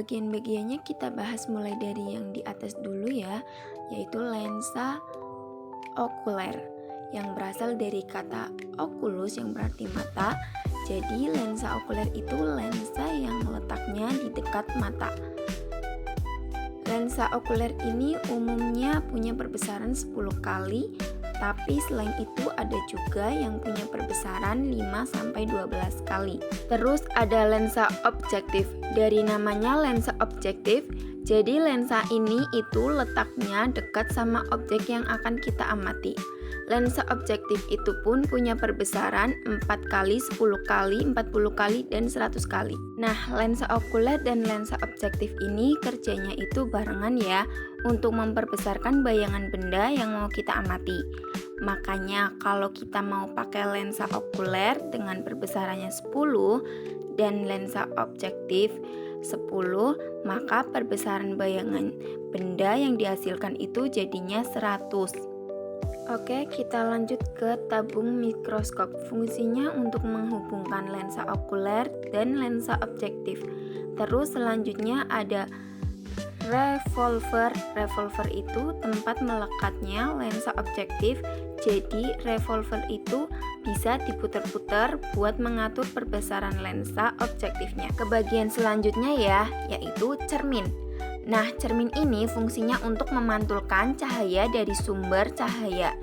bagian-bagiannya kita bahas mulai dari yang di atas dulu ya, yaitu lensa okuler yang berasal dari kata oculus yang berarti mata. Jadi lensa okuler itu lensa yang letaknya di dekat mata. Lensa okuler ini umumnya punya perbesaran 10 kali, tapi selain itu ada juga yang punya perbesaran 5-12 kali. Terus ada lensa objektif. Dari namanya lensa objektif, jadi lensa ini itu letaknya dekat sama objek yang akan kita amati. Lensa objektif itu pun punya perbesaran 4 kali, 10 kali, 40 kali, dan 100 kali. Nah, lensa okuler dan lensa objektif ini kerjanya itu barengan ya untuk memperbesarkan bayangan benda yang mau kita amati. Makanya kalau kita mau pakai lensa okuler dengan perbesarannya 10 dan lensa objektif 10, maka perbesaran bayangan benda yang dihasilkan itu jadinya 100. Oke, kita lanjut ke tabung mikroskop. Fungsinya untuk menghubungkan lensa okuler dan lensa objektif. Terus selanjutnya ada revolver. Revolver itu tempat melekatnya lensa objektif. Jadi revolver itu bisa diputar-putar buat mengatur perbesaran lensa objektifnya. Ke bagian selanjutnya ya, yaitu cermin. Nah, cermin ini fungsinya untuk memantulkan cahaya dari sumber cahaya.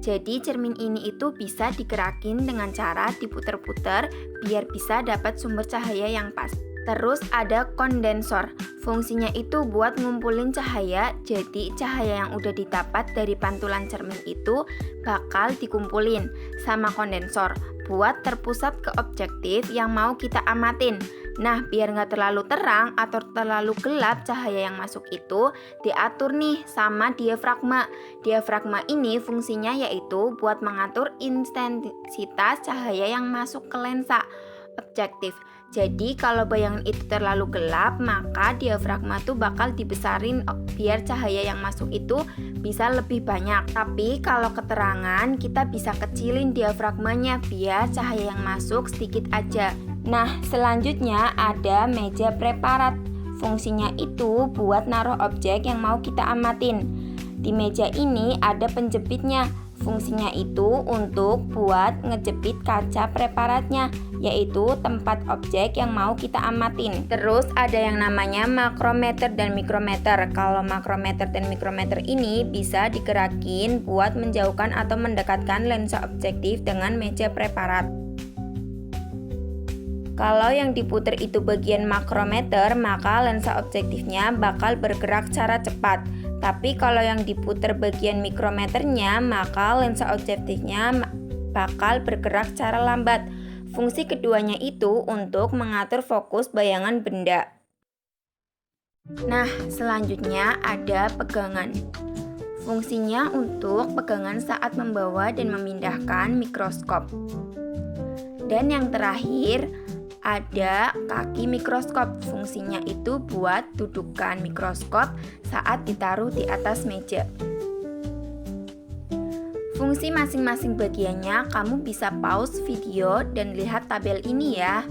Jadi cermin ini itu bisa digerakin dengan cara diputar-putar biar bisa dapat sumber cahaya yang pas. Terus ada kondensor. Fungsinya itu buat ngumpulin cahaya. Jadi cahaya yang udah didapat dari pantulan cermin itu bakal dikumpulin sama kondensor buat terpusat ke objektif yang mau kita amatin. Nah, biar nggak terlalu terang atau terlalu gelap cahaya yang masuk itu diatur nih sama diafragma. Diafragma ini fungsinya yaitu buat mengatur intensitas cahaya yang masuk ke lensa objektif. Jadi kalau bayangan itu terlalu gelap, maka diafragma tuh bakal dibesarin biar cahaya yang masuk itu bisa lebih banyak. Tapi kalau keterangan, kita bisa kecilin diafragmanya biar cahaya yang masuk sedikit aja. Nah, selanjutnya ada meja preparat. Fungsinya itu buat naruh objek yang mau kita amatin. Di meja ini ada penjepitnya. Fungsinya itu untuk buat ngejepit kaca preparatnya, yaitu tempat objek yang mau kita amatin. Terus ada yang namanya makrometer dan mikrometer. Kalau makrometer dan mikrometer ini bisa digerakin buat menjauhkan atau mendekatkan lensa objektif dengan meja preparat. Kalau yang diputar itu bagian makrometer, maka lensa objektifnya bakal bergerak secara cepat. Tapi kalau yang diputar bagian mikrometernya, maka lensa objektifnya bakal bergerak secara lambat. Fungsi keduanya itu untuk mengatur fokus bayangan benda. Nah, selanjutnya ada pegangan. Fungsinya untuk pegangan saat membawa dan memindahkan mikroskop. Dan yang terakhir, ada kaki mikroskop. Fungsinya itu buat dudukan mikroskop saat ditaruh di atas meja. Fungsi masing-masing bagiannya kamu bisa pause video dan lihat tabel ini ya.